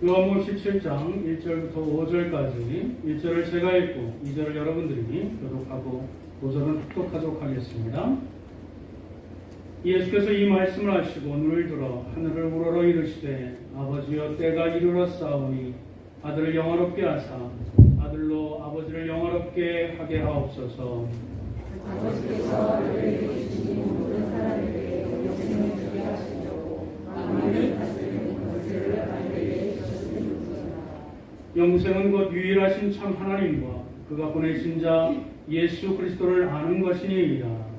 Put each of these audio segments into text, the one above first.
요한복음 17장 1절부터 5절까지 1절을 제가 읽고 2절을 여러분들이 교독하고 5절은 톡톡하도록 하겠습니다. 예수께서 이 말씀을 하시고 눈을 들어 하늘을 우러러 이르시되 아버지여 때가 이르렀사오니 아들을 영화롭게 하사 아들로 아버지를 영화롭게 하게 하옵소서. 아버지께서 아들을 주신 모든 사람에게 영생을 주게 하시려고 아무리 다스리는 권세를 아들에게 주셨으니 영생은 곧 유일하신 참 하나님과 그가 보내신 자 예수 그리스도를 아는 것이니이다.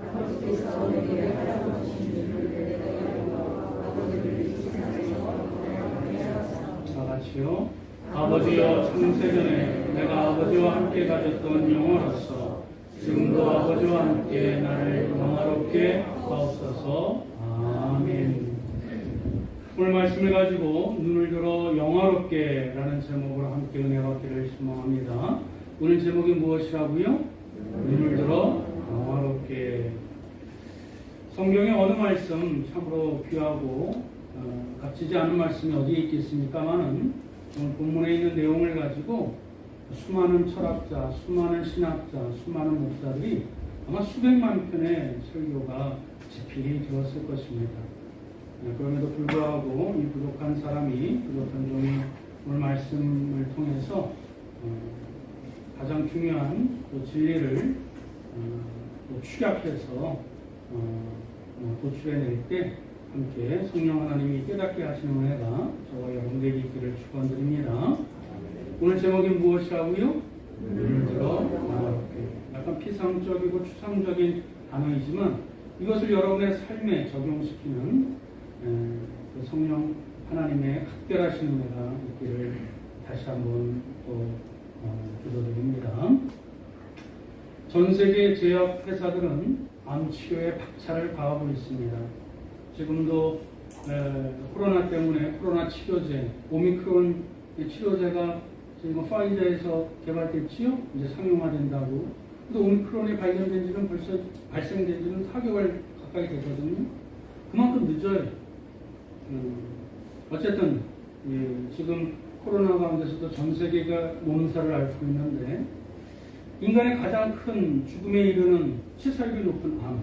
아버지께서 내게 하라고 주신 일을 내가 이루어 아버지를 이 세상에서 영원하게 하사 다 같이요. 아버지여 창세전에 내가 아버지와 함께 가졌던 영화로서 지금도 아버지와 함께 나를 영화롭게 하옵소서. 아멘. 오늘 말씀을 가지고 눈을 들어 영화롭게 라는 제목으로 함께 은혜 받기를 소망합니다. 오늘 제목이 무엇이라고요? 눈을 들어 영화롭게. 성경의 어느 말씀 참으로 귀하고 값지지 않은 말씀이 어디에 있겠습니까마는 오늘 본문에 있는 내용을 가지고 수많은 철학자, 수많은 신학자, 수많은 목사들이 아마 수백만 편의 설교가 집필이 되었을 것입니다. 그럼에도 불구하고 이 부족한 사람이, 부족한 종이 오늘 말씀을 통해서 가장 중요한 그 진리를 축약해서 도출해낼 때 함께 성령 하나님이 깨닫게 하시는 은혜가 저와 여러분들에게 있기를 축원드립니다. 오늘 제목이 무엇이라고요? 눈을 들어 영화롭게. 약간 피상적이고 추상적인 단어이지만 이것을 여러분의 삶에 적용시키는 그 성령 하나님의 각별하신 은혜가 있기를 다시 한번 또 기도드립니다. 전 세계 제약 회사들은 암 치료에 박차를 가하고 있습니다. 지금도 코로나 때문에 코로나 치료제, 오미크론 치료제가 지금 파이저에서 개발됐지요? 이제 상용화된다고. 근데 오미크론이 발견된 지는 벌써 발생된 지는 4개월 가까이 되거든요. 그만큼 늦어요. 어쨌든 지금 코로나 가운데서도 전 세계가 몸살을 앓고 있는데 인간의 가장 큰 죽음에 이르는 치살기 높은 암,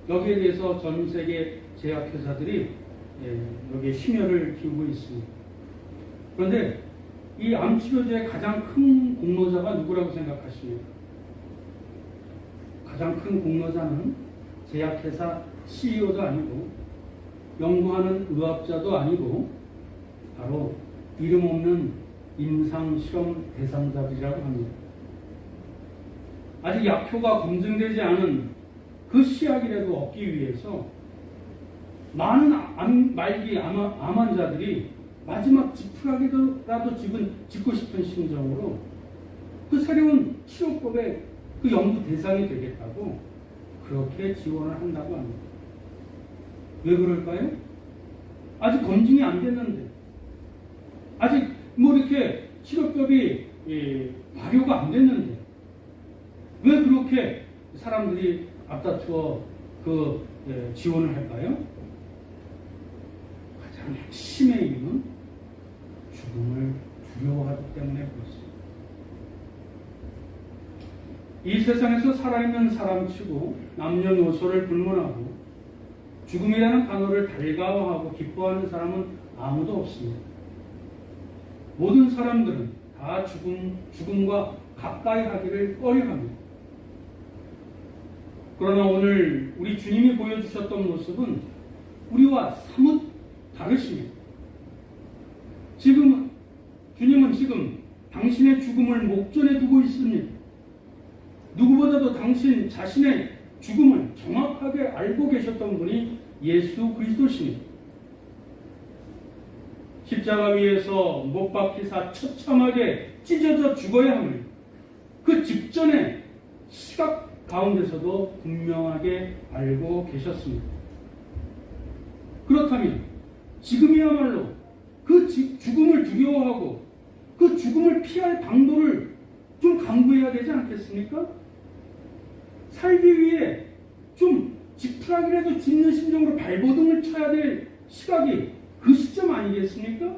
여기에 대해서 전 세계 제약회사들이 여기에 심혈을 기울이고 있습니다. 그런데 이 암치료제의 가장 큰 공로자가 누구라고 생각하십니까? 가장 큰 공로자는 제약회사 CEO도 아니고 연구하는 의학자도 아니고 바로 이름 없는 임상실험 대상자들이라고 합니다. 아직 약효가 검증되지 않은 그 시약이라도 얻기 위해서 많은 말기 암 환자들이 마지막 지푸라기라도 짓고 싶은 심정으로 그 새로운 치료법의 그 연구 대상이 되겠다고 그렇게 지원을 한다고 합니다. 왜 그럴까요? 아직 검증이 안 됐는데, 아직 이렇게 치료법이 발효가 안 됐는데 왜 그렇게 사람들이 앞다투어 그 지원을 할까요? 가장 핵심의 이유는 죽음을 두려워하기 때문에 그렇습니다. 이 세상에서 살아있는 사람치고 남녀노소를 불문하고 죽음이라는 단어를 달가워하고 기뻐하는 사람은 아무도 없습니다. 모든 사람들은 다 죽음과 가까이 하기를 꺼려합니다. 그러나 오늘 우리 주님이 보여주셨던 모습은 우리와 사뭇 다르십니다. 주님은 지금 당신의 죽음을 목전에 두고 있습니다. 누구보다도 당신 자신의 죽음을 정확하게 알고 계셨던 분이 예수 그리스도십니다. 십자가 위에서 못 박히사 처참하게 찢어져 죽어야 함을 그 직전의 시각 가운데서도 분명하게 알고 계셨습니다. 그렇다면 지금이야말로 그 죽음을 두려워하고 그 죽음을 피할 방도를 좀 강구해야 되지 않겠습니까? 살기 위해 좀 지푸라기라도 짚는 심정으로 발버둥을 쳐야 될 시각이 그 시점 아니겠습니까?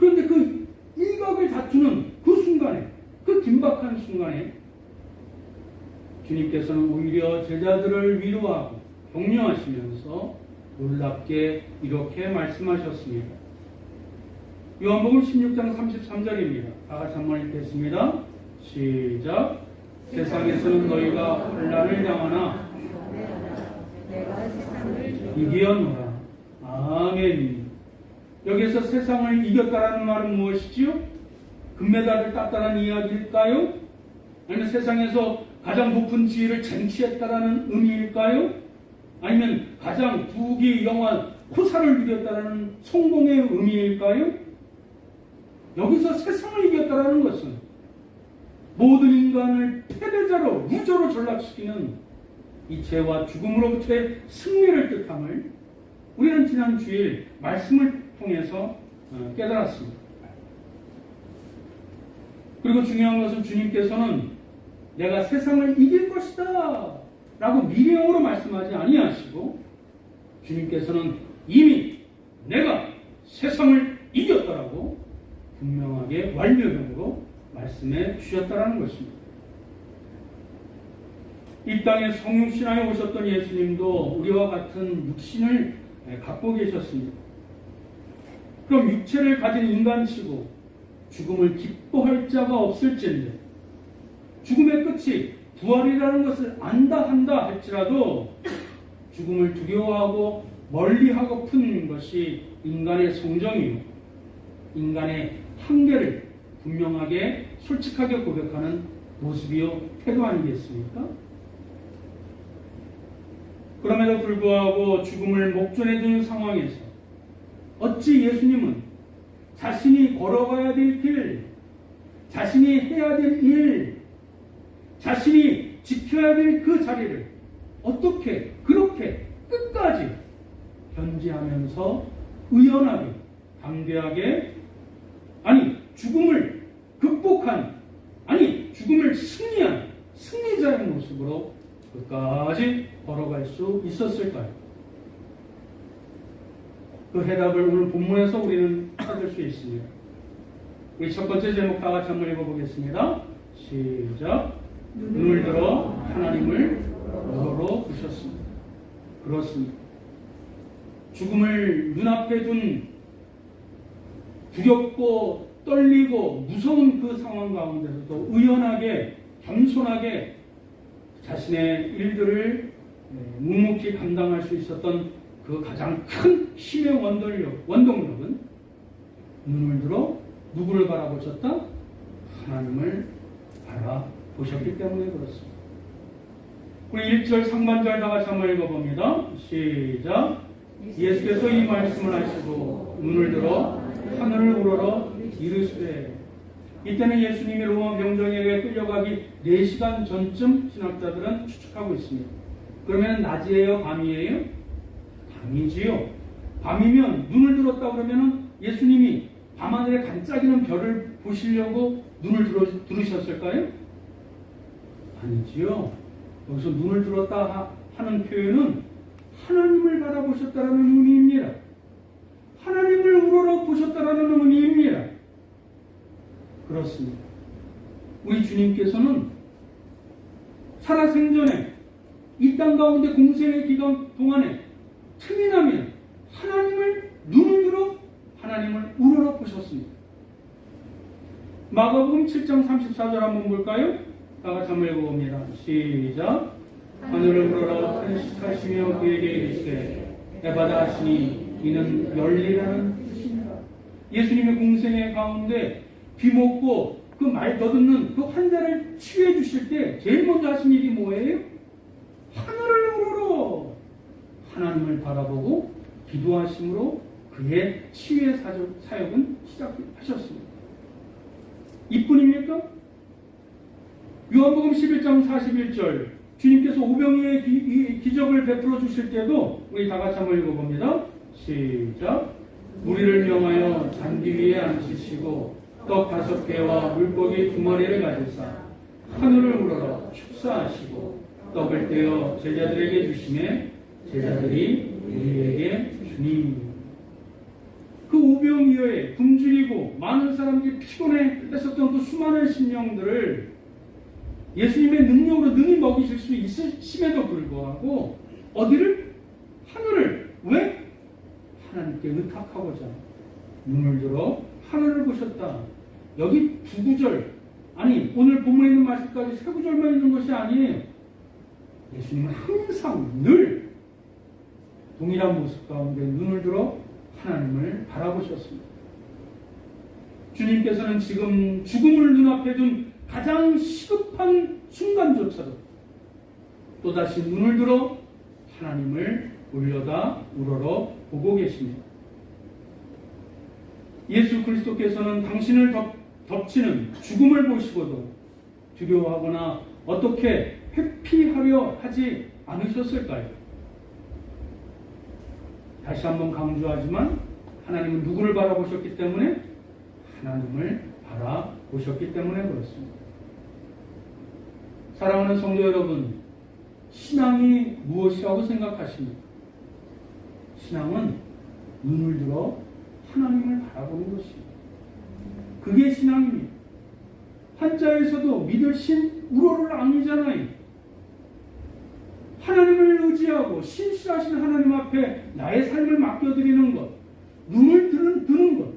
그런데 그 일각을 다투는 그 순간에, 그 긴박한 순간에 주님께서는 오히려 제자들을 위로하고 격려하시면서 놀랍게 이렇게 말씀하셨습니다. 요한복음 16장 33절입니다. 다 같이 한번 읽겠습니다. 시작. 세상에서는 너희가 환난을 당하나 내가 세상을 이기었노라. 아멘. 여기서 세상을 이겼다라는 말은 무엇이지요? 금메달을 땄다는 이야기일까요? 아니면 세상에서 가장 높은 지위를 쟁취했다라는 의미일까요? 아니면 가장 부귀영화 호사를 누렸다라는 성공의 의미일까요? 여기서 세상을 이겼다라는 것은 모든 인간을 패배자로 루저로 전락시키는 이 죄와 죽음으로부터의 승리를 뜻함을 우리는 지난 주일 말씀을 통해서 깨달았습니다. 그리고 중요한 것은 주님께서는 내가 세상을 이길 것이다 라고 미래형으로 말씀하지 아니하시고 주님께서는 이미 내가 세상을 이겼다라고 분명하게 완료형으로 말씀해 주셨다라는 것입니다. 이 땅에 성육신하여 오셨던 예수님도 우리와 같은 육신을 갖고 계셨습니다. 그럼 육체를 가진 인간치고 죽음을 기뻐할 자가 없을진데 죽음의 끝이 부활이라는 것을 안다 한다 할지라도 죽음을 두려워하고 멀리하고픈 것이 인간의 성정이요 인간의 한계를 분명하게 솔직하게 고백하는 모습이요 태도 아니겠습니까? 그럼에도 불구하고 죽음을 목전에 두는 상황에서 어찌 예수님은 자신이 걸어가야 될 길, 자신이 해야 될 일, 자신이 지켜야 될 그 자리를 어떻게 그렇게 끝까지 견지하면서 의연하게 담대하게 아니 죽음을 극복한 아니 죽음을 승리한 승리자의 모습으로 끝까지 걸어갈 수 있었을까요? 그 해답을 오늘 본문에서 우리는 찾을 수 있습니다. 우리 첫 번째 제목 다 같이 한번 읽어보겠습니다. 시작. 눈을 들어 하나님을 너로 보셨습니다. 그렇습니다. 죽음을 눈앞에 둔 두렵고 떨리고 무서운 그 상황 가운데서도 의연하게 겸손하게 자신의 일들을 묵묵히 감당할 수 있었던 그 가장 큰 힘의 원동력은 눈을 들어 누구를 바라보셨다? 하나님을 바라보셨기 때문에 그렇습니다. 우리 1절 상반절 다 같이 한번 읽어봅니다. 시작. 예수께서 이 말씀을 하시고 눈을 들어 하늘을 우러러 이르시되 이때는 예수님이 로마 병정에게 끌려가기 4시간 전쯤 신학자들은 추측하고 있습니다. 그러면 낮이에요? 밤이에요? 밤이지요. 밤이면 눈을 들었다 그러면 예수님이 밤하늘에 반짝이는 별을 보시려고 눈을 들으셨을까요? 아니지요. 여기서 눈을 들었다 하는 표현은 하나님을 바라보셨다라는 의미입니다. 하나님을 우러러 보셨다라는 의미입니다. 그렇습니다. 우리 주님께서는 살아생전에 이 땅 가운데 공생의 기간 동안에 틈이 나면 하나님을 눈을 들어 하나님을 우러러 보셨습니다. 마가복음 7장 34절 한번 볼까요? 다 같이 한번 읽어봅니다. 시작. 하늘을 우러러 탄식하시며 그에게 이르시되 에바다 하시니 이는 열리라는 뜻이니라. 예수님의 공생의 가운데 귀먹고 그 말 더듬는 그 환자를 치유해 주실 때 제일 먼저 하신 일이 뭐예요? 하늘을 우러러 하나님을 바라보고 기도하심으로 그의 치유의 사역은 시작하셨습니다. 이뿐입니까? 요한복음 11장 41절 주님께서 오병이의 기적을 베풀어 주실 때도 우리 다 같이 한번 읽어봅니다. 시작. 무리를 명하여 잔디 위에 앉히시고 떡 5개와 물고기 2마리를 가지사 하늘을 우러러 축사하시고 떡을 떼어 제자들에게 주시매 제자들이 우리에게 주니 그 오병이어 부여에 굶주리고 많은 사람들이 피곤해 했었던 그 수많은 심령들을 예수님의 능력으로 능히 먹이실 수 있으심에도 불구하고 어디를? 하늘을. 왜? 하나님께 의탁하고자 눈을 들어 하늘을 보셨다. 여기 두 구절, 아니 오늘 본문에 있는 말씀까지 세 구절만 있는 것이 아니에요. 예수님은 항상 늘 동일한 모습 가운데 눈을 들어 하나님을 바라보셨습니다. 주님께서는 지금 죽음을 눈앞에 둔 가장 시급한 순간조차도 또다시 눈을 들어 하나님을 올려다 우러러 보고 계십니다. 예수 그리스도께서는 당신을 덮치는 죽음을 보시고도 두려워하거나 어떻게 회피하려 하지 않으셨을까요? 다시 한번 강조하지만 하나님은 누구를 바라보셨기 때문에? 하나님을 바라보셨기 때문에 그렇습니다. 사랑하는 성도 여러분, 신앙이 무엇이라고 생각하십니까? 신앙은 눈을 들어 하나님을 바라보는 것입니다. 그게 신앙입니다. 한자에서도 믿을 신 우러를 앙이잖아요. 하나님을 의지하고 신실하신 하나님 앞에 나의 삶을 맡겨드리는 것, 눈을 드는 것,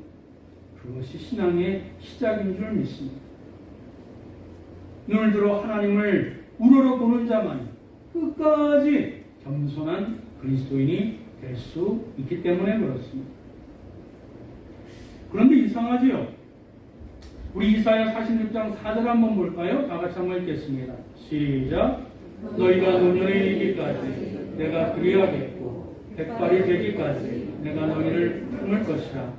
그것이 신앙의 시작인 줄 믿습니다. 눈을 들어 하나님을 우러러 보는 자만 끝까지 겸손한 그리스도인이 될 수 있기 때문에 그렇습니다. 그런데 이상하지요? 우리 이사야 46장 4절 한번 볼까요? 다 같이 한번 읽겠습니다. 시작. 너희가 노년에 이르기까지 내가 그리하겠고 백발이 되기까지 내가 너희를 품을 것이라.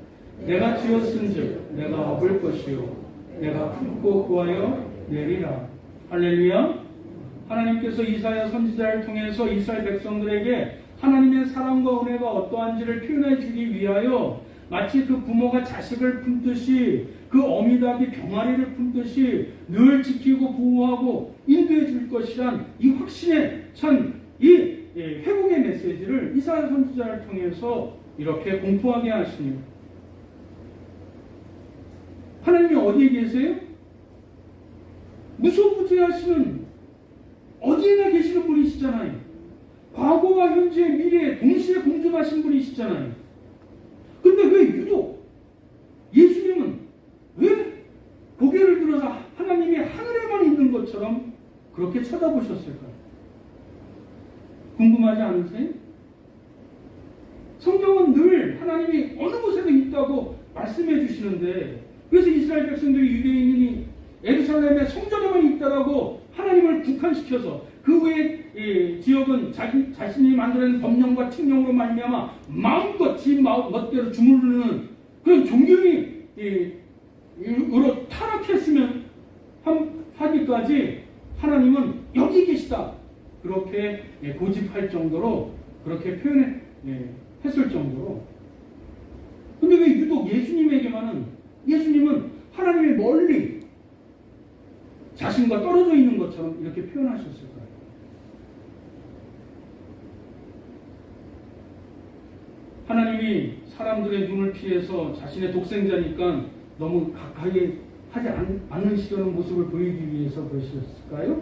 내가 지었은즉 내가 업을 것이요 내가 품고 구하여 내리라. 할렐루야. 하나님께서 이사야 선지자를 통해서 이스라엘 백성들에게 하나님의 사랑과 은혜가 어떠한지를 표현해 주기 위하여 마치 그 부모가 자식을 품듯이 그 어미닭이 병아리를 품듯이 늘 지키고 보호하고 인도해 줄 것이란 이 확신에 찬 이 회복의 메시지를 이사야 선지자를 통해서 이렇게 공포하게 하시니 하나님이 어디에 계세요? 무소부지하시는 어디에나 계시는 분이시잖아요. 과거와 현재, 미래에 동시에 공존하신 분이시잖아요. 근데 왜 유독 예수님은 왜 고개를 들어서 하나님이 하늘에만 있는 것처럼 그렇게 쳐다보셨을까요? 궁금하지 않으세요? 성경은 늘 하나님이 어느 곳에도 있다고 말씀해 주시는데 그래서 이스라엘 백성들이 유대인이 예루살렘의 성전에만 있다라고 하나님을 국한시켜서 그 외의 지역은 자신이 만들어낸 법령과 칙령으로 말미암아 마음껏 지 멋대로 주무르는 그런 종교인으로 타락했으면 하기까지 하나님은 여기 계시다 그렇게 고집할 정도로 그렇게 표현했을 정도로. 근데 왜 유독 예수님은 하나님이 멀리 자신과 떨어져 있는 것처럼 이렇게 표현하셨을까요? 하나님이 사람들의 눈을 피해서 자신의 독생자니까 너무 가까이 하지 않으시려는 모습을 보이기 위해서 그러셨을까요?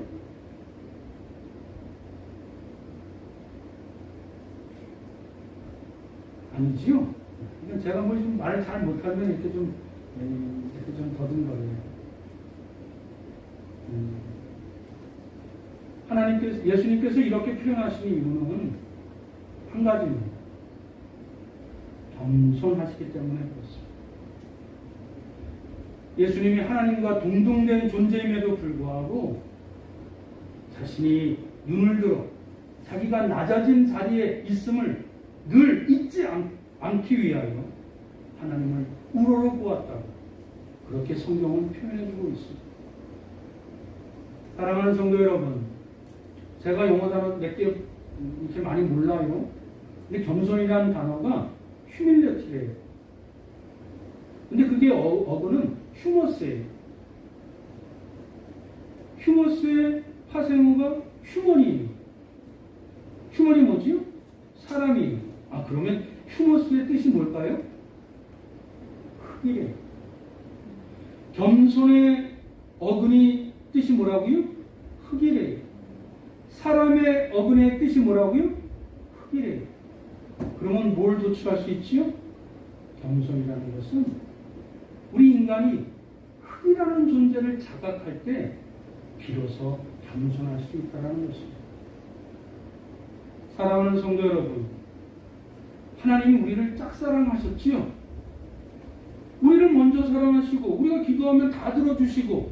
아니지요. 제가 뭐 좀 말을 잘 못하면 이렇게 좀 더듬거려요. 예수님께서 이렇게 표현하시는 이유는 한 가지입니다. 겸손하시기 때문에 그렇습니다. 예수님이 하나님과 동등된 존재임에도 불구하고 자신이 눈을 들어 자기가 낮아진 자리에 있음을 늘 잊지 않기 위하여 하나님을 우러러 보았다고 그렇게 성경은 표현해주고 있습니다. 사랑하는 성도 여러분, 제가 영어 단어 몇 개 이렇게 많이 몰라요. 근데 겸손이라는 단어가 휴밀리티래요. 근데 그게 어구는 휴머스예요. 휴머스의 파생어가 휴머니. 휴머니 뭐지요? 사람이에요. 그러면 휴머스의 뜻이 뭘까요? 흑이래. 겸손의 어근이 뜻이 뭐라고요? 흑이래. 사람의 어근의 뜻이 뭐라고요? 흑이래. 그러면 뭘 도출할 수 있지요? 겸손이라는 것은 우리 인간이 흑이라는 존재를 자각할 때 비로소 겸손할 수 있다는 것입니다. 사랑하는 성도 여러분, 하나님이 우리를 짝사랑하셨지요? 우리를 먼저 사랑하시고 우리가 기도하면 다 들어주시고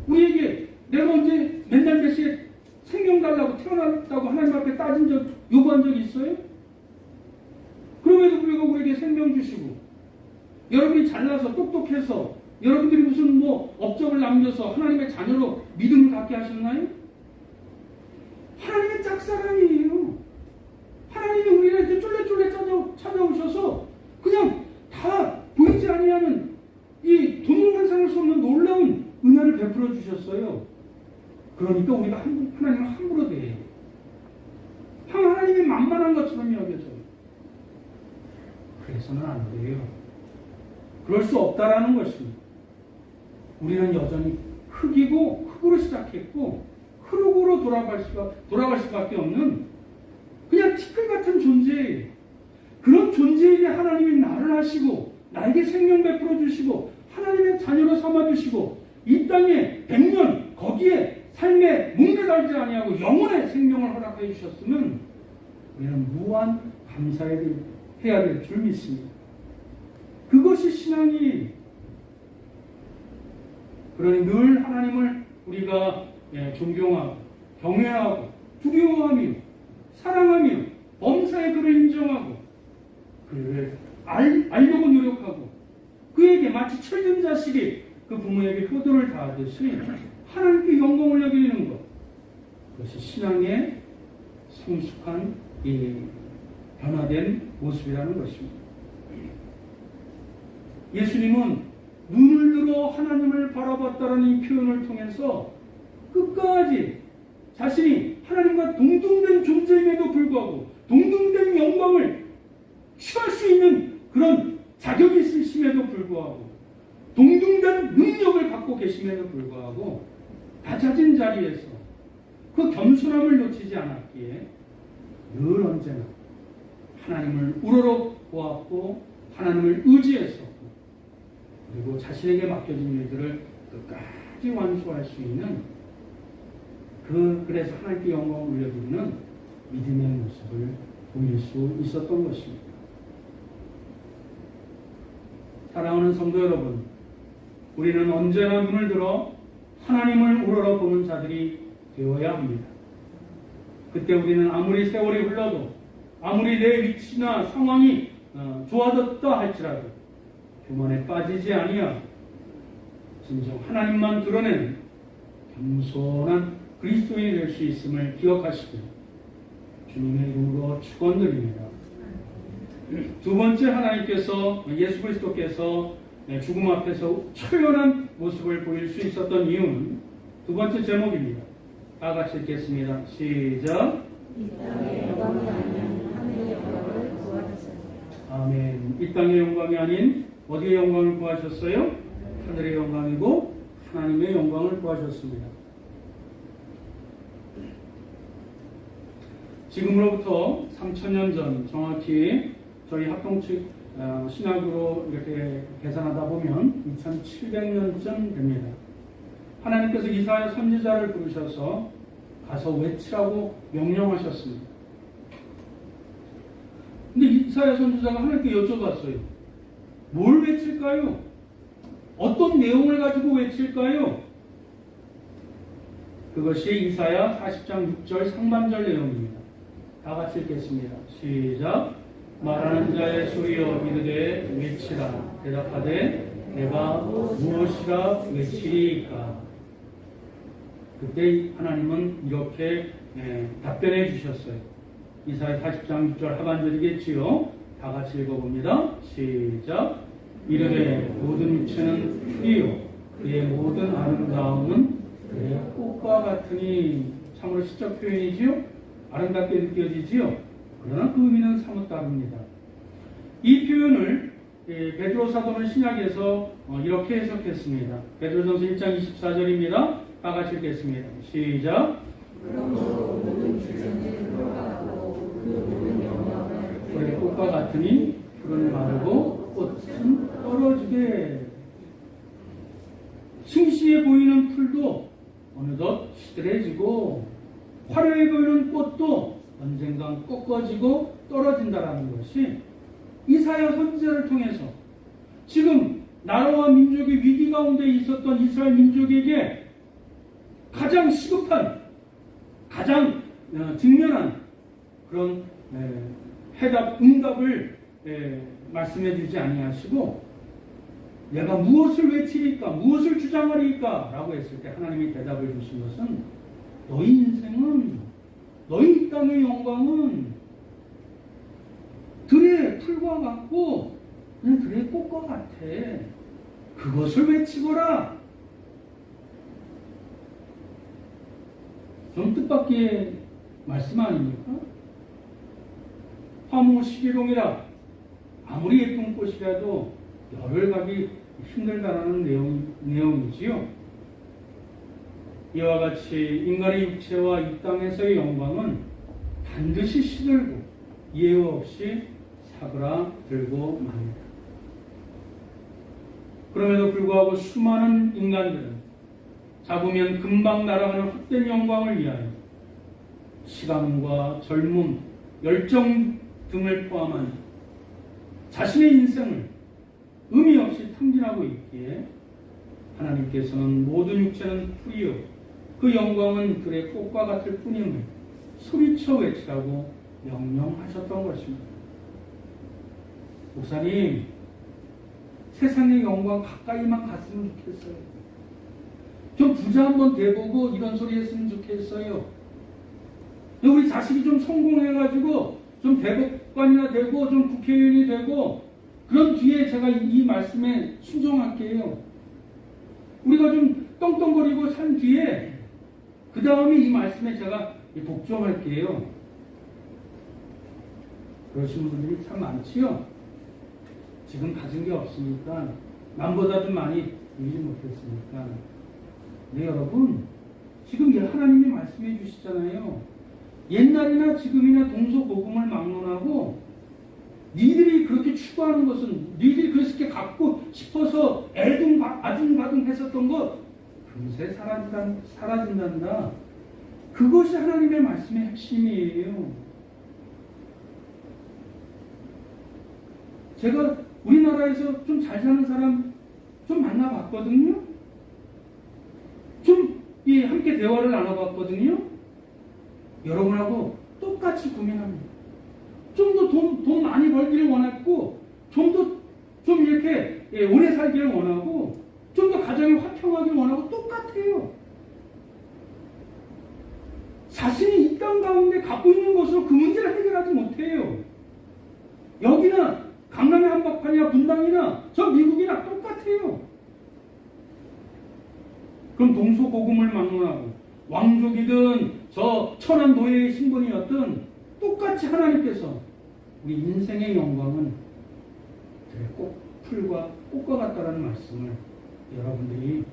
우리에게 내가 언제 맨날 몇 시에 생명 달라고 태어났다고 하나님 앞에 따진 적, 요구한 적 있어요? 그럼에도 불구하고 우리에게 생명 주시고 여러분이 잘나서 똑똑해서 여러분들이 무슨 업적을 남겨서 하나님의 자녀로 믿음을 갖게 하셨나요? 하나님의 짝사랑이에요. 하나님이 우리를 이렇게 쫄래쫄래 찾아오셔서 그냥 다 보이지 아니하는 이 돈으로 환상할 수 없는 놀라운 은혜를 베풀어 주셨어요. 그러니까 우리가 하나님을 함부로 대해요. 하나님이 만만한 것처럼 여겨져요. 그래서는 안 돼요. 그럴 수 없다라는 것입니다. 우리는 여전히 흙이고 흙으로 시작했고 흙으로 돌아갈 수밖에 없는 그냥 티끌 같은 존재예요. 그런 존재에게 하나님이 나를 하시고 나에게 생명 베풀어 주시고 하나님의 자녀로 삼아 주시고 이 땅에 100년 거기에 삶에 목매달지 아니하고 영원의 생명을 허락해 주셨으면 우리는 무한 감사해야 될 줄 믿습니다. 그것이 신앙이. 그러니 늘 하나님을 우리가 존경하고 경외하고 두려워하며 사랑하며 범사의 그를 인정하고 그를 알려고 노력하고 그에게 마치 철든 자식이 그 부모에게 효도를 다하듯이 하나님께 영광을 여기는 것, 그것이 신앙의 성숙한 변화된 모습이라는 것입니다. 예수님은 눈을 들어 하나님을 바라봤다라는 이 표현을 통해서 끝까지 자신이 하나님과 동등된 존재임에도 불구하고 동등된 영광을 취할 수 있는 그런 자격이 있으심에도 불구하고 동등된 능력을 갖고 계심에도 불구하고 낮아진 자리에서 그 겸손함을 놓치지 않았기에 늘 언제나 하나님을 우러러 보았고 하나님을 의지했었고 그리고 자신에게 맡겨진 일들을 끝까지 완수할 수 있는 그래서 하나님께 영광을 올려드리는 믿음의 모습을 보일 수 있었던 것입니다. 사랑하는 성도 여러분, 우리는 언제나 눈을 들어 하나님을 우러러 보는 자들이 되어야 합니다. 그때 우리는 아무리 세월이 흘러도 아무리 내 위치나 상황이 좋아졌다 할지라도 교만에 빠지지 아니하고 진정 하나님만 드러내는 겸손한 그리스도인이 될 수 있음을 기억하시고 주님의 이름으로 축원드립니다. 두 번째, 하나님께서 예수 그리스도께서 죽음 앞에서 초연한 모습을 보일 수 있었던 이유는 두 번째 제목입니다. 다 같이 읽겠습니다. 시작. 이 땅의 영광이 아닌 하늘의 영광을 구하셨습니다. 아멘. 이 땅의 영광이 아닌 어디의 영광을 구하셨어요? 하늘의 영광이고 하나님의 영광을 구하셨습니다. 지금으로부터 3000년 전, 정확히 저희 합동 측 신학으로 이렇게 계산하다 보면 2700년쯤 됩니다. 하나님께서 이사야 선지자를 부르셔서 가서 외치라고 명령하셨습니다. 근데 이사야 선지자가 하나님께 여쭤봤어요. 뭘 외칠까요? 어떤 내용을 가지고 외칠까요? 그것이 이사야 40장 6절 상반절 내용입니다. 다 같이 읽겠습니다. 시작. 말하는 자의 소리여 이르되 외치라. 대답하되 내가 무엇이라 외치리까. 그때 하나님은 이렇게 답변해 주셨어요. 이사야 40장 6절 하반절이겠지요. 다 같이 읽어봅니다. 시작. 이르되 모든 육체는 풀이요 그의 모든 아름다움은 그의 꽃과 같으니. 참으로 시적 표현이지요. 아름답게 느껴지지요. 그러나 그 의미는 사뭇 다릅니다. 이 표현을 베드로 사도는 신약에서 이렇게 해석했습니다. 베드로전서 1장 24절입니다. 다 같이 읽겠습니다. 시작. 그러므로 모든 주제는 들어가고 그 모든 영광을 그의 꽃과 같으니 풀은 마르고 꽃은 떨어지게. 싱싱해 보이는 풀도 어느덧 시들해지고 화려해 보이는 꽃도 언젠간 꺾어지고 떨어진다라는 것이 이사야 선지자를 통해서 지금 나라와 민족의 위기 가운데 있었던 이스라엘 민족에게 가장 시급한, 가장 직면한 그런 응답을 말씀해 주지 아니하시고 내가 무엇을 외치리까, 무엇을 주장하리까 라고 했을 때 하나님이 대답을 주신 것은 너희 인생은, 너희 땅의 영광은 들의 풀과 같고 그냥 들의 꽃과 같아. 그것을 외치거라. 좀 뜻밖의 말씀 아닙니까? 화무 시기롱이라 아무리 예쁜 꽃이라도 열을 가기 힘들다라는 내용이지요. 이와 같이 인간의 육체와 이 땅에서의 영광은 반드시 시들고 예우 없이 사그라들고 맙니다. 그럼에도 불구하고 수많은 인간들은 잡으면 금방 날아가는 헛된 영광을 위하여 시간과 젊음, 열정 등을 포함한 자신의 인생을 의미 없이 탕진하고 있기에 하나님께서는 모든 육체는 풀이요 그 영광은 들의 꽃과 같을 뿐임을 소리쳐 외치라고 명령하셨던 것입니다. 목사님, 세상의 영광 가까이만 갔으면 좋겠어요. 좀 부자 한번 돼보고 이런 소리 했으면 좋겠어요. 우리 자식이 좀 성공해가지고 좀 대법관이나 되고 좀 국회의원이 되고 그런 뒤에 제가 이 말씀에 순종할게요. 우리가 좀 떵떵거리고 산 뒤에 그 다음에 이 말씀에 제가 복종할게요. 그러신 분들이 참 많지요. 지금 가진 게 없으니까 남보다 좀 많이 누리지 못했으니까. 네, 여러분, 지금 하나님이 말씀해 주시잖아요. 옛날이나 지금이나 동서고금을 막론하고 니들이 그렇게 추구하는 것은, 니들이 그렇게 갖고 싶어서 아둥바둥 했었던 것 금세 사라진단다. 그것이 하나님의 말씀의 핵심이에요. 제가 우리나라에서 좀 잘 사는 사람 좀 만나봤거든요. 좀 함께 대화를 나눠봤거든요. 여러분하고 똑같이 고민합니다. 좀 더 돈 많이 벌기를 원했고, 좀 이렇게 오래 살기를 원하고, 좀 더 가정이 화평하기를 원하고 똑같아요. 자신이 이 땅 가운데 갖고 있는 것으로 그 문제를 해결하지 못해요. 여기나 강남의 한복판이나 분당이나 저 미국이나 똑같아요. 그럼 동서고금을 막론하고 왕족이든 저 천한 노예의 신분이었든 똑같이 하나님께서 우리 인생의 영광은 풀과 꽃과 같다라는 말씀을 여러분들이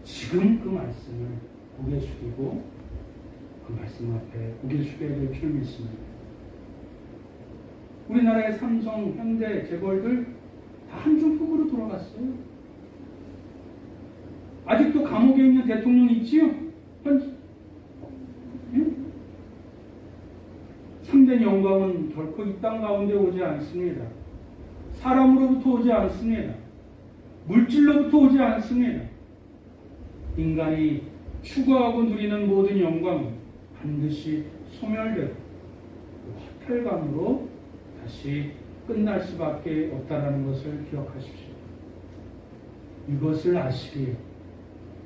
지금 그 말씀을 고개 숙이고 그 말씀 앞에 고개 숙여야 될 줄 믿습니다. 우리나라의 삼성, 현대, 재벌들 다 한중 흑으로 돌아갔어요. 아직도 감옥에 있는 대통령 있지요? 참된 영광은 결코 이 땅 가운데 오지 않습니다. 사람으로부터 오지 않습니다. 물질로부터 오지 않습니다. 인간이 추구하고 누리는 모든 영광은 반드시 소멸되고 화탈감으로 다시 끝날 수밖에 없다는 것을 기억하십시오. 이것을 아시기에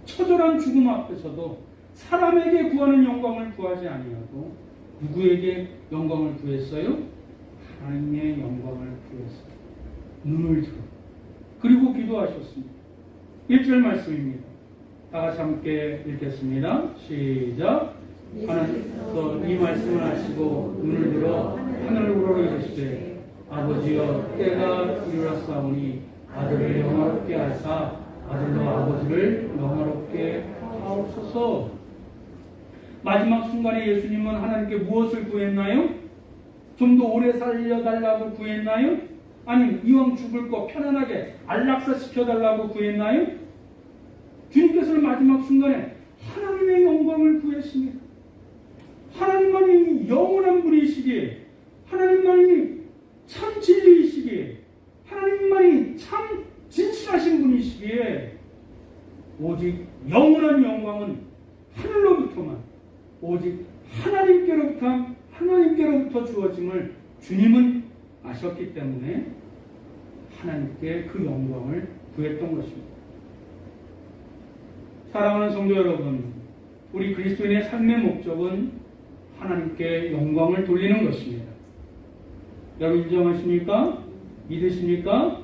처절한 죽음 앞에서도 사람에게 구하는 영광을 구하지 아니하고 누구에게 영광을 구했어요? 하나님의 영광을 구했어요. 눈을 들어 그리고 기도하셨습니다. 1절 말씀입니다. 다 같이 함께 읽겠습니다. 시작. 하나님께서 이 말씀을 하시고 눈을 들어 하늘을 우러러 이르시되 아버지여 때가 이르렀사오니 아들을 영화롭게 하사 아들로 아버지를 영화롭게 하옵소서. 마지막 순간에 예수님은 하나님께 무엇을 구했나요? 좀 더 오래 살려달라고 구했나요? 아니면 이왕 죽을 거 편안하게 안락사 시켜달라고 구했나요? 주님께서는 마지막 순간에 하나님의 영광을 구했습니다. 하나님만이 영원한 분이시기에, 하나님만이 참 진리이시기에, 하나님만이 참 진실하신 분이시기에 오직 영원한 영광은 하늘로부터만, 오직 하나님께로부터 주어짐을 주님은 아셨기 때문에 하나님께 그 영광을 구했던 것입니다. 사랑하는 성도 여러분, 우리 그리스도인의 삶의 목적은 하나님께 영광을 돌리는 것입니다. 여러분 인정하십니까? 믿으십니까?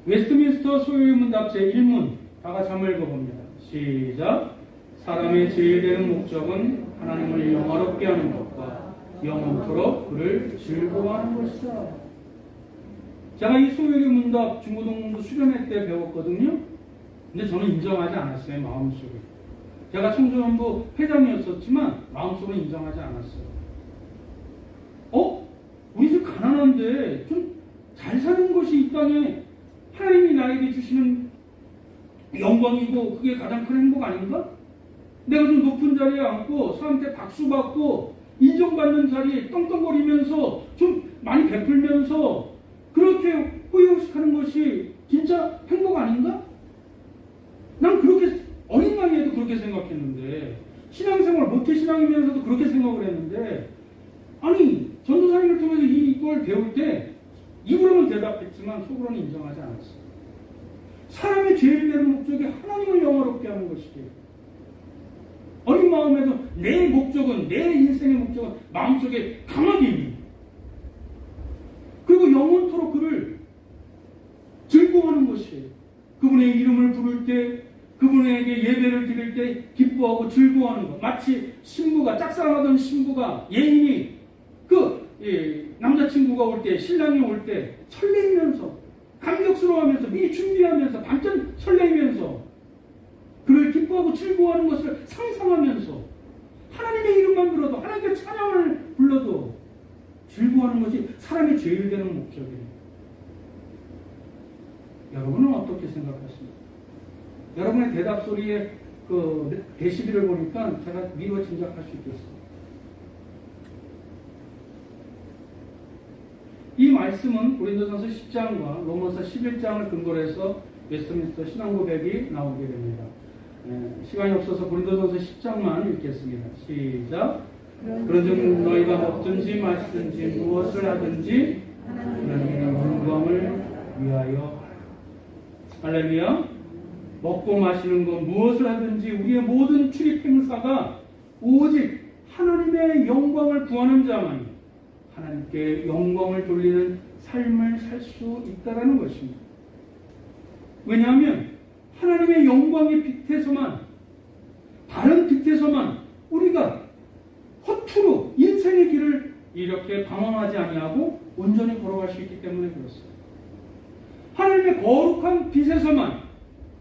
웨스트민스터 소유의 문답 제1문 다 같이 한번 읽어봅니다. 시작. 사람의 제일 되는 목적은 하나님을 영화롭게 하는 것과 영원토록 그를 즐거워하는 것이다. 제가 이 소유의 문답 중고등부 수련회 때 배웠거든요. 근데 저는 인정하지 않았어요. 마음속에. 제가 청소년부 회장이었었지만 마음속으로 인정하지 않았어요. 우리 집 가난한데 좀 잘 사는 것이 이 땅에 하나님이 나에게 주시는 영광이고 그게 가장 큰 행복 아닌가? 내가 좀 높은 자리에 앉고 사람한테 박수 받고 인정받는 자리에 떵떵거리면서 좀 많이 베풀면서 그렇게 호의호식하는 것이 진짜 행복 아닌가? 난 그렇게 어린 나이에도 그렇게 생각했는데, 신앙생활 모태신앙이면서도 그렇게 생각을 했는데, 아니 전도사님을 통해서 이걸 배울 때 입으로는 대답했지만 속으로는 인정하지 않았어요. 사람의 제일 되는 목적이 하나님을 영화롭게 하는 것이기에 어린 마음에도 내 목적은, 내 인생의 목적은 마음속에 강하게 있는, 그리고 영원토록 그를 즐거워하는 것이에요. 그분의 이름을 부를 때, 그분에게 예배를 드릴 때 기뻐하고 즐거워하는 것. 마치 신부가, 짝사랑하던 신부가, 예인이 남자친구가 올 때, 신랑이 올 때 설레이면서, 감격스러워하면서, 미리 준비하면서, 반전 설레이면서 그를 기뻐하고 즐거워하는 것을 상상하면서 하나님의 이름만 불러도, 하나님께 찬양을 불러도 즐거워하는 것이 사람의 제일 되는 목적이에요. 여러분은 어떻게 생각하십니까? 여러분의 대답 소리에 그 데시벨을 보니까 제가 미루어 짐작할 수 있겠어요. 이 말씀은 고린도전서 10장과 로마서 11장을 근거로 해서 웨스트민스터 신앙고백이 나오게 됩니다. 시간이 없어서 고린도전서 10장만 읽겠습니다. 시작. 그런즉 너희가 먹든지 마시든지 무엇을 하든지 하나님의 영광을 위하여. 할렐루야. 먹고 마시는 것, 무엇을 하든지 우리의 모든 출입 행사가 오직 하나님의 영광을 구하는 자만이 하나님께 영광을 돌리는 삶을 살 수 있다는 것입니다. 왜냐하면 하나님의 영광의 빛에서만, 다른 빛에서만 우리가 허투루 인생의 길을 이렇게 방황하지 아니하고 온전히 걸어갈 수 있기 때문에 그렇습니다. 하나님의 거룩한 빛에서만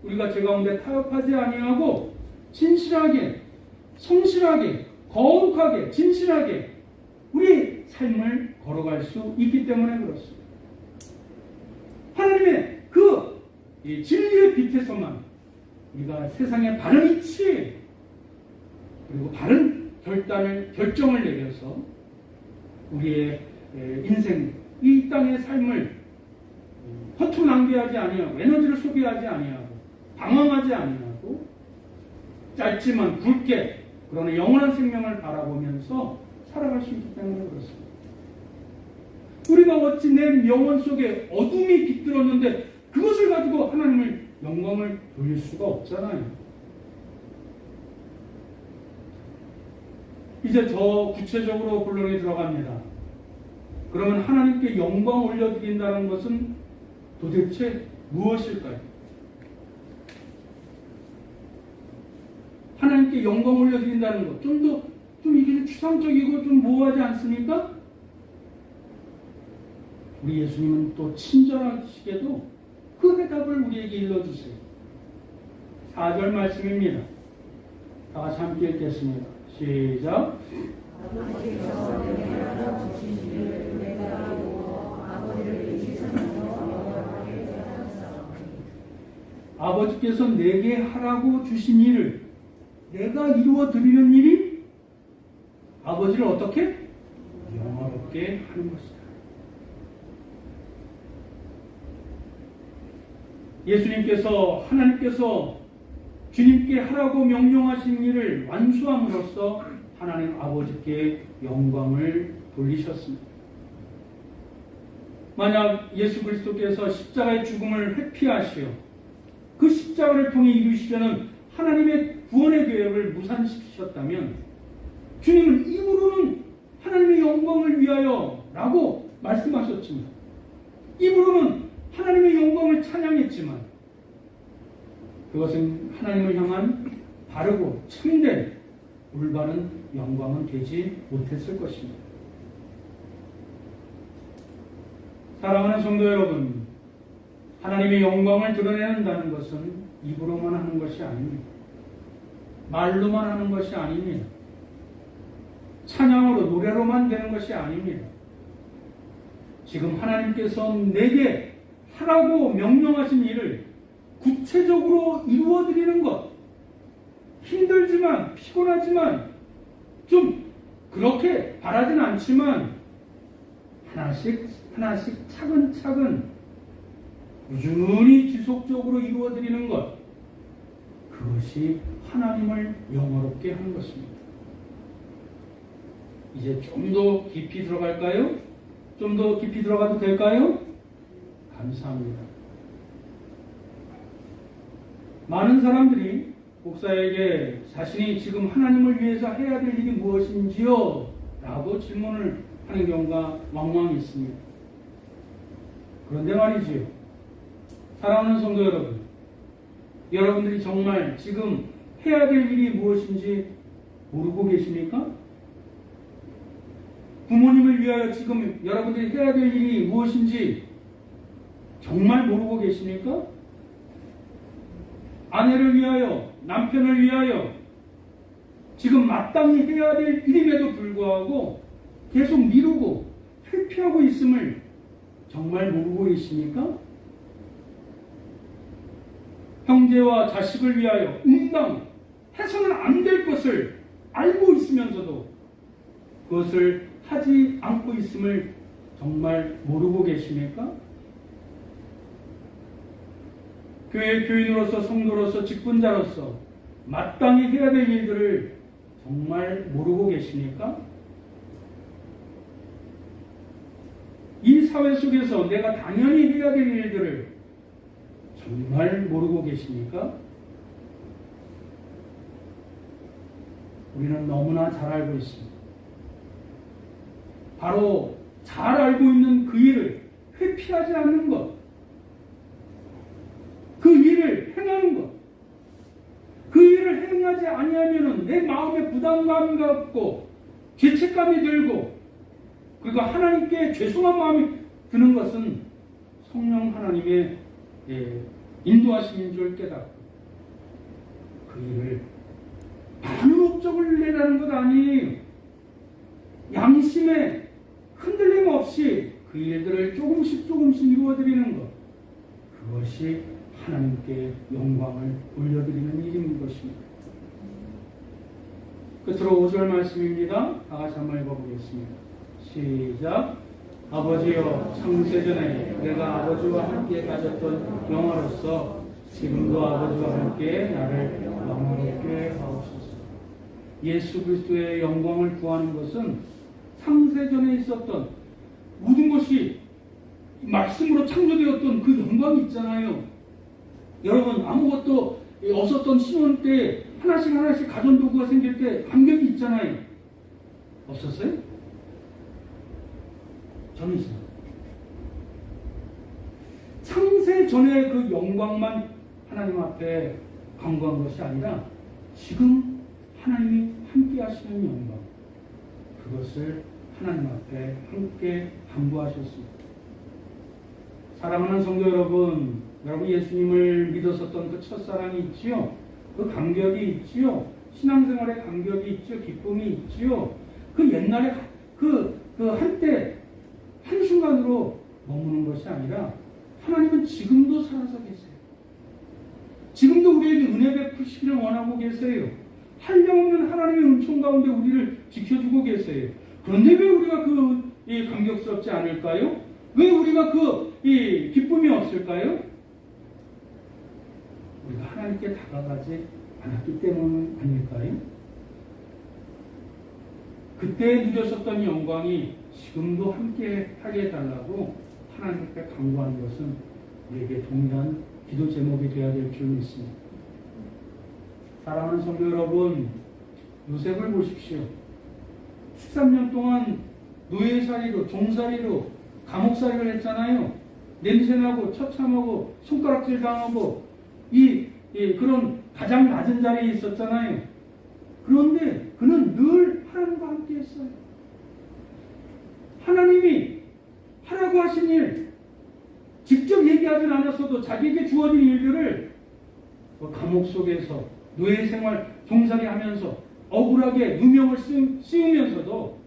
우리가 제 가운데 타협하지 아니하고 진실하게, 성실하게, 거룩하게, 진실하게 우리 삶을 걸어갈 수 있기 때문에 그렇습니다. 하나님의 그 진리의 빛에서만 우리가 세상의 바른 이치 그리고 바른 결정을 내려서 우리의 인생, 이 땅의 삶을 허투루 낭비하지 아니하고 에너지를 소비하지 아니하고 방황하지 아니하고 짧지만 굵게 그러나 영원한 생명을 바라보면서 살아갈 수 있기 때문에 그렇습니다. 우리가 어찌 내 영혼 속에 어둠이 깃들었는데 그것을 가지고 하나님을 영광을 돌릴 수가 없잖아요. 이제 더 구체적으로 본론에 들어갑니다. 그러면 하나님께 영광 올려드린다는 것은 도대체 무엇일까요? 하나님께 영광 올려드린다는 것, 좀 이게 추상적이고 좀 모호하지 않습니까? 우리 예수님은 또 친절하시게도 그 해답을 우리에게 일러주세요. 4절 말씀입니다. 다 같이 함께 읽겠습니다. 시작. 아버지께서 내게 하라 주신 일을 내가 알고 아버지를 이 세상에서 영원하게 하셨사오니. 아버지께서 내게 하라고 주신 일을 내가 이루어 드리는 일이 아버지를 어떻게? 영화롭게 하는 것이다. 예수님께서 하나님께서 주님께 하라고 명령하신 일을 완수함으로써 하나님 아버지께 영광을 돌리셨습니다. 만약 예수 그리스도께서 십자가의 죽음을 회피하시어 그 십자가를 통해 이루시려는 하나님의 구원의 계획을 무산시키셨다면 주님은 입으로는 하나님의 영광을 위하여 라고 말씀하셨지만 입으로는 하나님의 영광을 찬양했지만 그것은 하나님을 향한 바르고 참된 올바른 영광은 되지 못했을 것입니다. 사랑하는 성도 여러분, 하나님의 영광을 드러낸다는 것은 입으로만 하는 것이 아닙니다. 말로만 하는 것이 아닙니다. 찬양으로 노래로만 되는 것이 아닙니다. 지금 하나님께서 내게 하라고 명령하신 일을 구체적으로 이루어드리는 것, 힘들지만 피곤하지만 좀 그렇게 바라진 않지만 하나씩 차근차근 꾸준히 지속적으로 이루어드리는 것, 그것이 하나님을 영화롭게 하는 것입니다. 이제 좀 더 깊이 들어갈까요? 좀 더 깊이 들어가도 될까요? 감사합니다. 많은 사람들이 목사에게 자신이 지금 하나님을 위해서 해야 될 일이 무엇인지요? 라고 질문을 하는 경우가 왕왕 있습니다. 그런데 말이지요. 사랑하는 성도 여러분, 여러분들이 정말 지금 해야 될 일이 무엇인지 모르고 계십니까? 부모님을 위하여 지금 여러분들이 해야 될 일이 무엇인지 정말 모르고 계십니까? 아내를 위하여, 남편을 위하여 지금 마땅히 해야 될 일임에도 불구하고 계속 미루고 회피하고 있음을 정말 모르고 계십니까? 형제와 자식을 위하여 해서는 안 될 것을 알고 있으면서도 그것을 하지 않고 있음을 정말 모르고 계십니까? 교회 교인으로서 성도로서 직분자로서 마땅히 해야 될 일들을 정말 모르고 계십니까? 이 사회 속에서 내가 당연히 해야 될 일들을 정말 모르고 계십니까? 우리는 너무나 잘 알고 있습니다. 바로 잘 알고 있는 그 일을 회피하지 않는 것, 그 일을 행하는 것, 그 일을 행하지 아니하면 내 마음에 부담감이 갖고 죄책감이 들고 그리고 하나님께 죄송한 마음이 드는 것은 성령 하나님의 인도하심인 줄 깨닫고 그 일을 많은 업적을 내라는 것 아니에요. 양심에 흔들림 없이 그 일들을 조금씩 이루어드리는 것, 그것이 하나님께 영광을 올려드리는 일인 것입니다. 끝으로 5절 말씀입니다. 다 같이 한번 읽어보겠습니다. 시작. 아버지여, 창세전에 내가 아버지와 함께 가졌던 영화로서 지금도 아버지와 함께 나를 영화롭게 하옵소서. 예수 그리스도의 영광을 구하는 것은 창세전에 있었던 모든 것이 말씀으로 창조되었던 그 영광이 있잖아요. 여러분, 아무것도 없었던 신혼 때 하나씩 가전도구가 생길 때 감격이 있잖아요. 없었어요? 저는 있어요. 창세전의 그 영광만 하나님 앞에 간구한 것이 아니라 지금 하나님이 함께 하시는 영광, 그것을 하나님 앞에 함께 간구하셨습니다. 사랑하는 성도 여러분, 여러분 예수님을 믿었었던 그 첫사랑이 있지요. 그 감격이 있지요. 신앙생활의 감격이 있지요. 기쁨이 있지요. 그 옛날에 그 한때 한순간으로 머무는 것이 아니라 하나님은 지금도 살아서 계세요. 지금도 우리에게 은혜 베푸시기를 원하고 계세요. 한량없는 하나님의 은총 가운데 우리를 지켜주고 계세요. 그런데 왜 우리가 감격스럽지 않을까요? 왜 우리가 기쁨이 없을까요? 우리가 하나님께 다가가지 않았기 때문 아닐까요? 그때 누렸었던 영광이 지금도 함께 하게 해달라고 하나님께 간구하는 것은 우리에게 동일한 기도 제목이 되어야 될 줄 믿습니다. 사랑하는 성도 여러분, 요셉을 보십시오. 13년 동안 노예살이로, 종살이로, 감옥살이를 했잖아요. 냄새나고 처참하고 손가락질 당하고 그런 가장 낮은 자리에 있었잖아요. 그런데 그는 늘 하나님과 함께 했어요. 하나님이 하라고 하신 일, 직접 얘기하진 않았어도 자기에게 주어진 일들을 감옥 속에서 노예 생활 종살이 하면서 억울하게 누명을 씌우면서도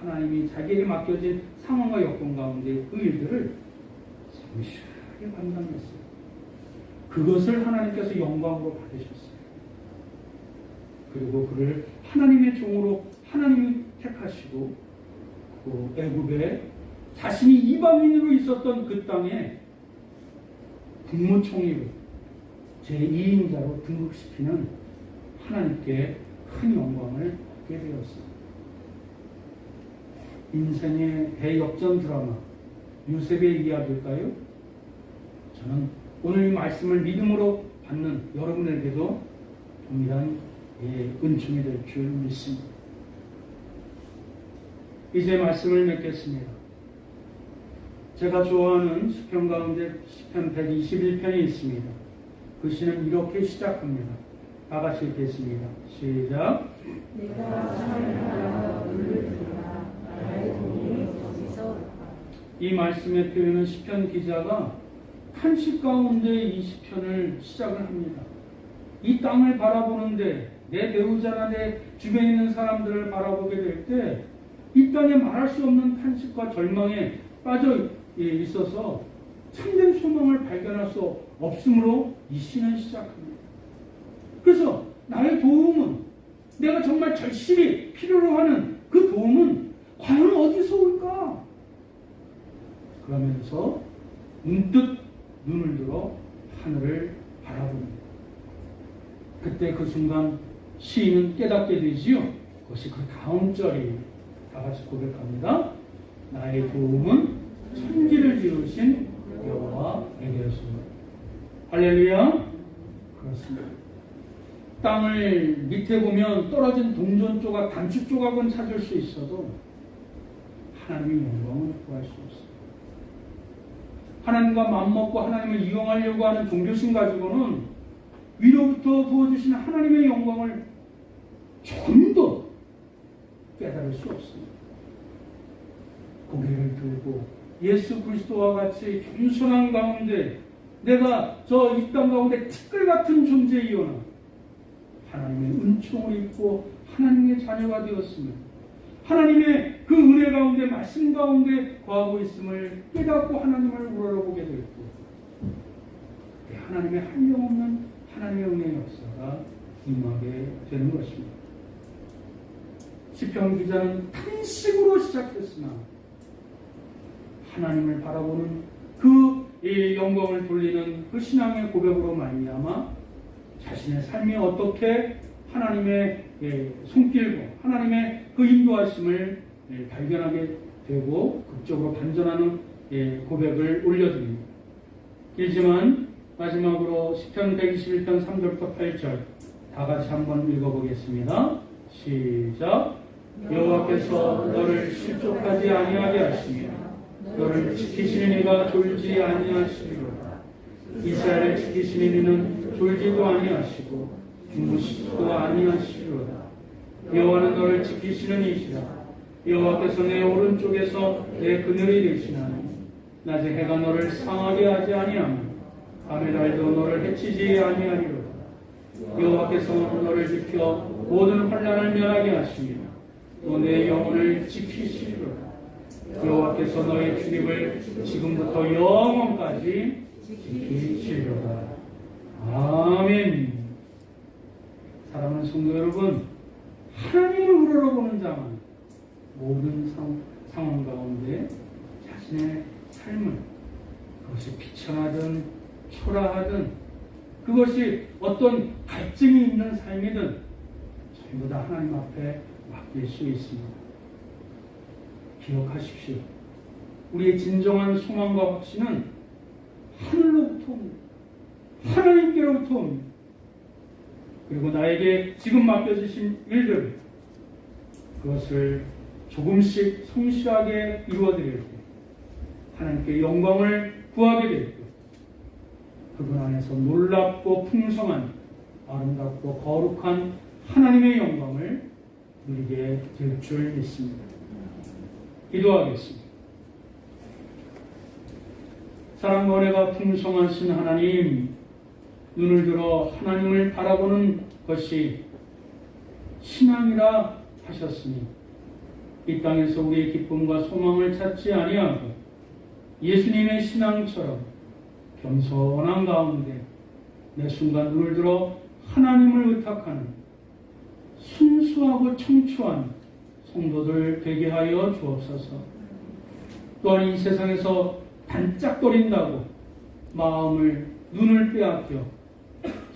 하나님이 자기에게 맡겨진 상황과 여건 가운데 그 일들을 성실하게 감당했어요. 그것을 하나님께서 영광으로 받으셨어요. 그리고 그를 하나님의 종으로 하나님이 택하시고 그 애굽에 자신이 이방인으로 있었던 그 땅에 국무총리로 제2인자로 등극시키는 하나님께 큰 영광을 받게 되었습니다. 인생의 대역전 드라마 요셉의 이야기일까요? 저는 오늘 이 말씀을 믿음으로 받는 여러분에게도 동일한 은총이 될 줄 믿습니다. 이제 말씀을 맺겠습니다. 제가 좋아하는 시편 가운데 시편 121편이 있습니다. 그 시는 이렇게 시작합니다. 다 같이 읽겠습니다. 시작. 내가 하나님 나라 물르리라 나의 돈이 거기서 이 말씀의 표현은 시편 기자가 탄식 가운데 이 시편을 시작을 합니다. 이 땅을 바라보는데 내 배우자나 내 주변에 있는 사람들을 바라보게 될 때 이 땅에 말할 수 없는 탄식과 절망에 빠져 있어서 참된 소망을 발견할 수 없으므로 이 시는 시작합니다. 그래서 나의 도움은, 내가 정말 절실히 필요로 하는 그 도움은 과연 어디서 올까? 그러면서 문득 눈을 들어 하늘을 바라봅니다. 그때 그 순간 시인은 깨닫게 되지요. 그것이 그 다음 절이 다 같이 고백합니다. 나의 도움은 천지를 지으신 여호와에게였습니다. 할렐루야. 그렇습니다. 땅을 밑에 보면 떨어진 동전 조각, 단추 조각은 찾을 수 있어도 하나님의 영광을 구할 수 없습니다. 하나님과 맘먹고 하나님을 이용하려고 하는 종교심 가지고는 위로부터 부어주신 하나님의 영광을 조금도 깨달을 수 없습니다. 고개를 들고 예수 그리스도와 같이 겸손한 가운데 내가 저 이 땅 가운데 티끌 같은 존재이오나 하나님의 은총을 입고 하나님의 자녀가 되었으며 하나님의 그 은혜 가운데 말씀 가운데 거하고 있음을 깨닫고 하나님을 우러러보게 되었고 하나님의 한량없는 하나님의 은혜의 역사가 임하게 되는 것입니다. 시편 기자는 탄식으로 시작했으나 하나님을 바라보는 그 영광을 돌리는 그 신앙의 고백으로 말미암아 자신의 삶이 어떻게 하나님의 손길과 하나님의 그 인도하심을 발견하게 되고 극적으로 반전하는 고백을 올려드립니다. 길지만 마지막으로 시편 121편 3절부터 8절 다 같이 한번 읽어보겠습니다. 시작. 여호와께서 너를 실족하지 아니하게 하시며 너를 지키시는 이가 졸지 아니하시리로다. 이스라엘을 지키시는 이는 졸지도 아니하시고 주무시지도 아니하시리로다. 여호와는 너를 지키시는 이시라. 여호와께서 내 오른쪽에서 내 그늘이 되시나니 낮에 해가 너를 상하게 하지 아니하며 밤의 달도 너를 해치지 아니하리로다. 여호와께서 너를 지켜 모든 환난을 면하게 하시며 또 내 영혼을 지키시리로다. 여호와께서 너의 출입을 지금부터 영원까지 지키시리로다. 아멘. 사랑하는 성도 여러분, 하나님을 우러러보는 자만 모든 상황 가운데 자신의 삶을, 그것이 비천하든 초라하든 그것이 어떤 갈증이 있는 삶이든 전부 다 하나님 앞에 맡길 수 있습니다. 기억하십시오. 우리의 진정한 소망과 확신은 하늘로부터 옵니다. 하나님께로부터 옵니다. 그리고 나에게 지금 맡겨주신 일들, 그것을 조금씩 성실하게 이루어드릴 때 하나님께 영광을 구하게 될 때 그분 안에서 놀랍고 풍성한 아름답고 거룩한 하나님의 영광을 누리게 될 줄 믿습니다. 기도하겠습니다. 사랑과 은혜가 풍성하신 하나님, 눈을 들어 하나님을 바라보는 것이 신앙이라 하셨으니 이 땅에서 우리의 기쁨과 소망을 찾지 아니하고 예수님의 신앙처럼 겸손한 가운데 매 순간 눈을 들어 하나님을 의탁하는 순수하고 청초한 성도들 되게 하여 주옵소서. 또한 이 세상에서 반짝거린다고 마음을, 눈을 빼앗겨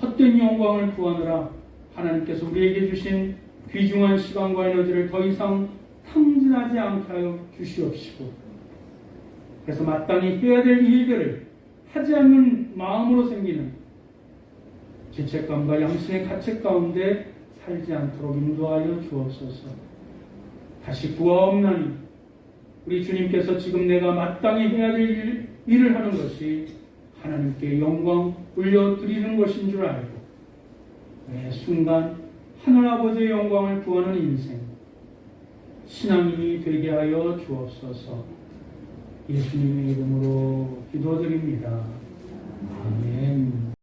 헛된 영광을 구하느라 하나님께서 우리에게 주신 귀중한 시간과 에너지를 더 이상 탕진하지 않게 하여 주시옵시고, 그래서 마땅히 해야 될 일들을 하지 않는 마음으로 생기는 죄책감과 양심의 가책 가운데 살지 않도록 인도하여 주옵소서. 다시 구하옵나니 우리 주님께서 지금 내가 마땅히 해야 될 일을 하는 것이 하나님께 영광 올려드리는 것인 줄 알고 매 순간 하늘아버지의 영광을 구하는 인생, 신앙인이 되게 하여 주옵소서. 예수님의 이름으로 기도드립니다. 아멘.